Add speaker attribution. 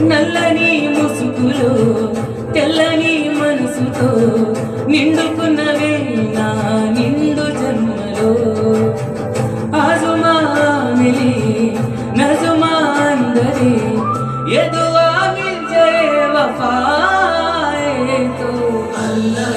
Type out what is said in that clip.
Speaker 1: నల్లని ముసుగులో తెల్లని మనసుతో నిండుకున్నవే నా నిండు జన్మలో ఆజుమా మిలి నజుమా అందరే ये दुआ मिल जाए वफाए तो अल्लाह